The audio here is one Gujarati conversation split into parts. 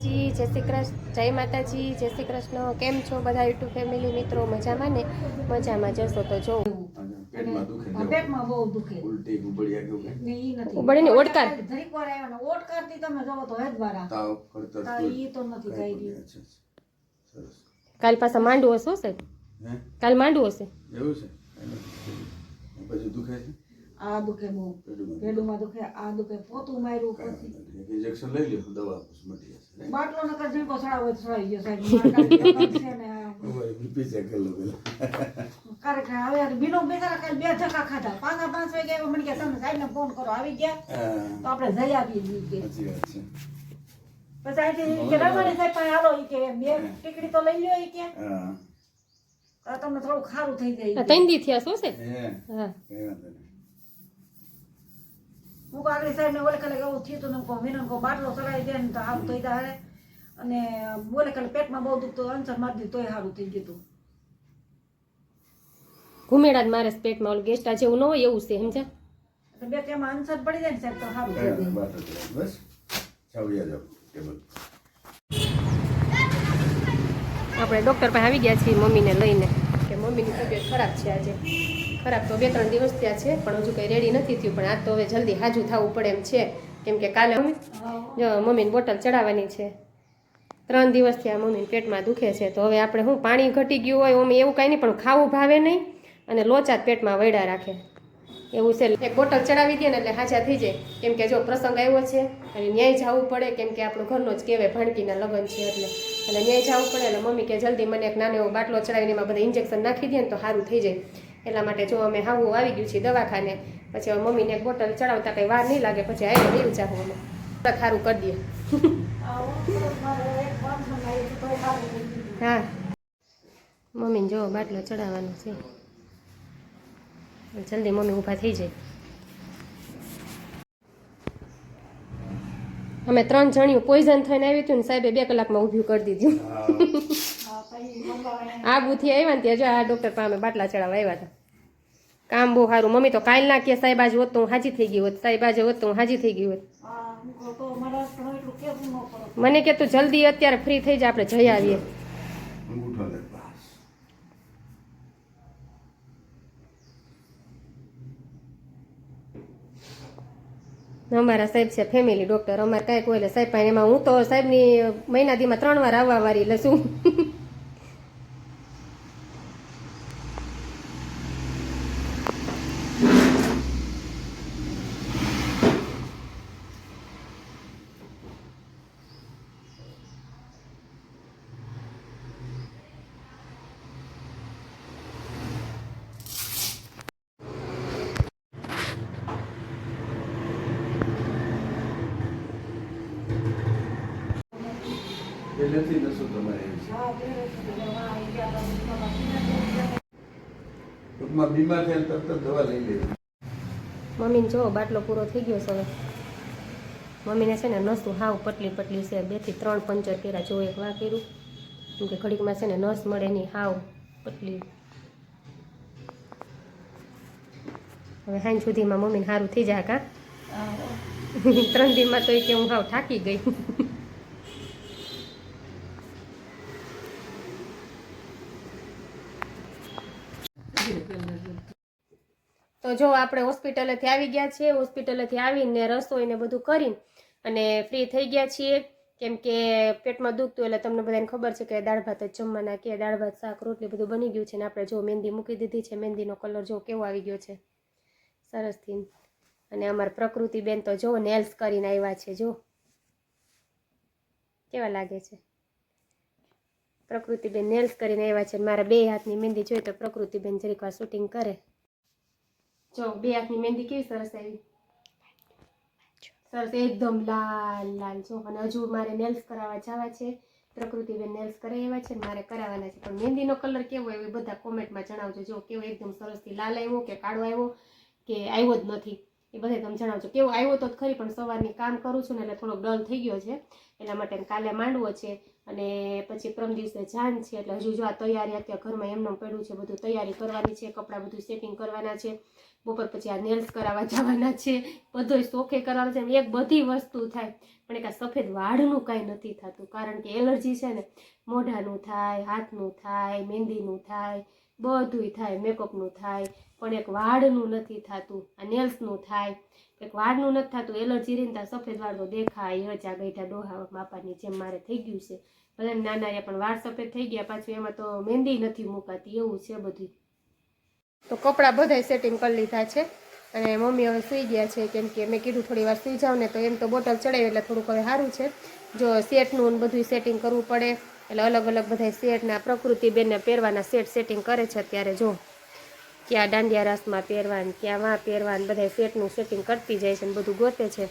જી જય શ્રી કૃષ્ણ, જય માતાજી, જય શ્રી કૃષ્ણ. કેમ છો બધા યુટ્યુબ ફેમિલી મિત્રો? મજામાં ને? મજામાં જશો તો જો પેટમાં બહુ દુખે ઉલટી ઉબળિયા કેવું કે ઈ નથી ઉબળીને ઓડકાર ધરીક વાર આવ્યો ને ઓડકારથી તમે જોવો તો હેદવારા તાવ ખડતર ઈ તો નથી થઈ રહ્યું. સરસ. કાલ પાછા માંડવું હશે સાહેબ? હે કાલ માંડવું હશે એવું છે? પછી દુખે છે? આ દુખે બહુ પેડુમાં દુખે, આ દુખે, પોતું માર્યું પછી ઇન્જેક્શન લઈ લ્યો, દવા મટી જશે. બાટલો નકર જીણકો ચડાવો તો ચડાવી ગયો સાહેબ. છે ને બીપી ચેક કરી લો પેલા. ક્યારેક હવે બીનો બેચારા કાલ 2 ધક્કા ખાધા. 5 વાગે આવ્યો મને કે તમે સાહેબને ફોન કરો, આવી ગયા તો આપણે જઈ આવીએ. સાચી વાત છે. પછી અહીંથી કે રમણી સાહેબ પાસે હાલો, ઈ કે 2 ટીકડી તો લઈ લ્યો, ઈ કે હા તમને થોડું ખારું થઈ જાય. 3 દી થયા શું છે? હે હા કઈ વાંધો નહીં. હું આગળ સાહેબ ને ઓલે કાલે એવું થયું હતું ને વિનન કો બાટલો ચડાવી દે ને તો આમ થઈ જાય. અને બોલે કાલે પેટમાં બહુ દુખતું, અંસર મારી દીધું તોય સારું થઈ ગયું. ઘુમેડા જ મારે પેટમાં ઓલું ગેસ્ટા જેવું ન હોય એવું છે, સમજ્યા? તો બે તેમાં અંસર પડી જાય ને સાહેબ તો સારું થઈ જાય. બસ ચાવ્યા જાવ ટેબલ. આપણે ડૉક્ટર પાસે આવી ગયા છીએ મમ્મીને લઈને કે મમ્મીની તબિયત ખરાબ છે આજે. ખરાબ તો 2-3 દિવસ થયા છે પણ હજુ કંઈ રેડી નથી થયું. પણ આજ તો હવે જલ્દી હાજુ થવું પડે એમ છે, કેમ કે કાલે મમ્મીને બોટલ ચડાવવાની છે. 3 દિવસ થયા મમ્મીને પેટમાં દુખે છે. તો હવે આપણે શું પાણી ઘટી ગયું હોય મમ્મી એવું કાંઈ નહીં, પણ ખાવું ભાવે નહીં અને લોચા જ પેટમાં વળ્યા રાખે એવું છે. એક બોટલ ચડાવી દે ને એટલે હાજા થઈ જાય. કેમ કે જો પ્રસંગ આવ્યો છે અને ન્યાય જવું પડે, કેમ કે આપણું ઘરનો જ કહેવાય, ભાણકીના લગ્ન છે એટલે ન્યાય જવું પડે. એટલે મમ્મી કે જલ્દી મને એક નાનો એવો બાટલો ચડાવીને એમાં બધા ઇન્જેક્શન નાખી દે ને તો સારું થઈ જાય. એટલા માટે જો અમે હાવું આવી ગયું છે દવાખાને. પછી હવે મમ્મીને એક બોટલ ચડાવતા કંઈ વાર નહીં લાગે, પછી આવી દેવું ચાહું અમે સારું કરી દઈએ. હા મમ્મીને જો બાટલો ચડાવવાનો છે, જલ્દી મમ્મી ઊભા થઈ જાય. અમે 3 જણિયું પોઈઝન થઈને આવ્યું હતું ને સાહેબે 2 કલાકમાં ઊભું કરી દીધું. આ બુથી આવ્યા ને ત્યાં જો આ ડૉક્ટર પાસે અમે બાટલા ચડાવવા આવ્યા હતા. કામ બહુ સારું. મમ્મી તો કાલ ના કે સાહેબ આજે હોત તો હું હાજી થઈ ગઈ હોત, સાહેબ આજે હોત તો હું હાજી થઈ ગઈ હોત. મને કે તું જલ્દી અત્યારે ફ્રી થઈ જાય, આપણે જઈ આવીએ. અમારા સાહેબ છે ફેમિલી ડૉક્ટર. અમારે કાંઈક હોય એટલે સાહેબ પાસે એમાં હું તો સાહેબની મહિના દીમાં 3 વાર આવવા વાળી એટલે શું. પહેલેથી નસો તમારે ટૂંકમાં બીમાર થયા તરત જ દવા લઈ લેવી. મમ્મીને જો બાટલો પૂરો થઈ ગયો છે હવે. મમ્મીને છે ને નસું હાવ પતલી પતલી છે. 2 થી 3 પંચર કર્યા. જો એક વા કર્યું કેમ કે ઘડીકમાં છે ને નસ મળે નહીં, હાવ પતલી. હવે સાંજ સુધીમાં મમ્મીને સારું થઈ જાય કા. 3 દિનમાં તો એ કે હું હાવ થાકી ગઈ. તો જો આપણે હોસ્પિટલેથી આવી ગયા છીએ. હોસ્પિટલેથી આવીને રસોઈને બધું કરીને અને ફ્રી થઈ ગયા છીએ, કેમ કે પેટમાં દુખતું એટલે તમને બધાને ખબર છે કે દાળ ભાત જ જમવાના કે દાળ ભાત શાક રોટલી બધું બની ગયું છે. ને આપણે જો મહેંદી મૂકી દીધી છે. મહેંદીનો કલર જો કેવો આવી ગયો છે, સરસથી. અને અમારા પ્રકૃતિબેન તો જો નેલ્સ કરીને આવ્યા છે. જો કેવા લાગે છે. પ્રકૃતિબેન નેલ્સ કરીને આવ્યા છે. મારા 2 હાથની મહેંદી જોઈ તો પ્રકૃતિબેન જરીક વાર શૂટિંગ કરે. જો 2 હાથની મહેંદી કેવી સરસ આવી, સરસ એકદમ લાલ લાલ. જો અને હજુ મારે નેલ્સ કરાવવા જવા છે. પ્રકૃતિબેન નેલ્સ કરાવી આવ્યા છે, મારે કરાવવાના છે. પણ મહેંદીનો કલર કેવો આવ્યો એ બધા કોમેન્ટમાં જણાવજો. જો કેવો એકદમ સરસથી લાલ આવ્યો કે કાળો આવ્યો કે આવ્યો જ નથી. એ બધે તમે જણાવજો. કેવો આવ્યો તો ખરી, પણ સવારની કામ કરું છું ને એટલે થોડોક ડલ થઈ ગયો છે, એટલા માટે કાલે માંડવો છે અને પછી પરમ દિવસે જાન છે. એટલે હજુ જો આ તૈયારી અત્યારે ઘરમાં એમનેમ પડ્યું છે, બધું તૈયારી કરવાની છે, કપડાં બધું સેટિંગ કરવાના છે, બપોર પછી આ નેલ્સ કરાવવા જવાના છે, બધોય શોખે કરવાનો છે. એક બધી વસ્તુ થાય પણ એક આ સફેદ વાળનું કાંઈ નથી થતું, કારણ કે એલર્જી છે ને, મોઢાનું થાય, હાથનું થાય, મહેંદીનું થાય, બધુંય થાય, મેકઅપનું થાય, પણ એક વાળનું નથી થતું. આ નેલ્સનું થાય, એક વાળનું નથી થતું. એલર્જી રહીને ત્યાં સફેદ વાળ તો દેખાય હચા ગઈઠા ડોહા માપાની જેમ મારે થઈ ગયું છે. ભલે નાના રહ્યા પણ વાળ સફેદ થઈ ગયા, પાછું એમાં તો મહેંદી નથી મુકાતી, એવું છે બધું. તો કપડાં બધાય સેટિંગ કરી લીધા છે અને મમ્મી હવે સૂઈ ગયા છે, કેમ કે મેં કીધું થોડી વાર સૂઈ જાવ ને, તો એમ તો બોટલ ચડાવી એટલે થોડુંક હવે સારું છે. જો સેટનું બધું સેટિંગ કરવું પડે એટલે અલગ અલગ બધા સેટના પ્રકૃતિબેનને પહેરવાના સેટિંગ કરે છે અત્યારે. જો ક્યાં દાંડિયા રાસમાં પહેરવાનું, ક્યાં વાં પહેરવાનું, બધા સેટનું સેટિંગ કરતી જાય છે ને બધું ગોતે છે.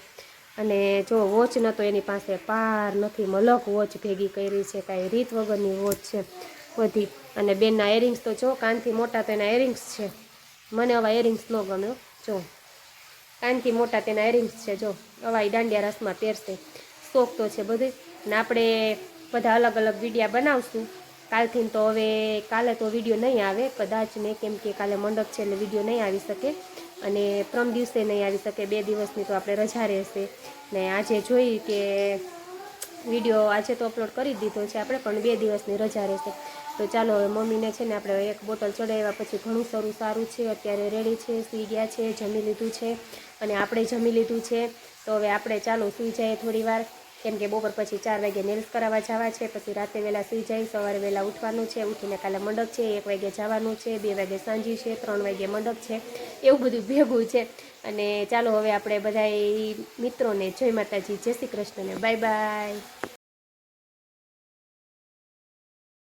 અને જો વોચ નહોતો એની પાસે, પાર નથી, મલક વોચ ભેગી કરી છે, કાંઈ રીત વગરની વોચ છે બધી. અને બેનના એરિંગ્સ તો જો કાનથી મોટા તો એના એરિંગ્સ છે, મને આવા એરિંગ્સ ન ગમ્યો. જો કાનથી મોટા તેના એરિંગ્સ છે, જો આવા દાંડિયા રસમાં પહેરશે, શોખ તો છે બધું. ને આપણે બધા અલગ અલગ વિડીયા બનાવશું કાલથી. તો હવે કાલે તો વિડીયો નહીં આવે કદાચ ને, કેમ કે કાલે મંડપ છે એટલે વિડીયો નહીં આવી શકે, અને પ્રમ દિવસે નહીં આવી શકે. 2 દિવસની તો આપણે રજા રહેશે. ને આજે જોઈ કે વિડીયો આજે તો અપલોડ કરી દીધો છે આપણે, પણ 2 દિવસની રજા રહેશે. તો ચાલો હવે મમ્મીને છે ને આપણે એક બોટલ ચડાવ્યા પછી ઘણું સારું છે. અત્યારે રેડી છે, સૂઈ ગયા છે, જમી લીધું છે અને આપણે જમી લીધું છે. તો હવે આપણે ચાલો સૂઈ જાય થોડી વાર, કેમ કે બપોર પછી 4 વાગે નેલ્સ કરાવવા જવા છે. પછી રાતે વહેલા સૂઈ જાય, સવારે વહેલા ઉઠવાનું છે, ઉઠીને કાલે મંડપ છે, 1 વાગે જવાનું છે, 2 વાગે સાંજી છે, 3 વાગે મંડપ છે, એવું બધું ભેગું છે. અને ચાલો હવે આપણે બધા મિત્રોને જય માતાજી, જય શ્રી કૃષ્ણ ને બાય બાય.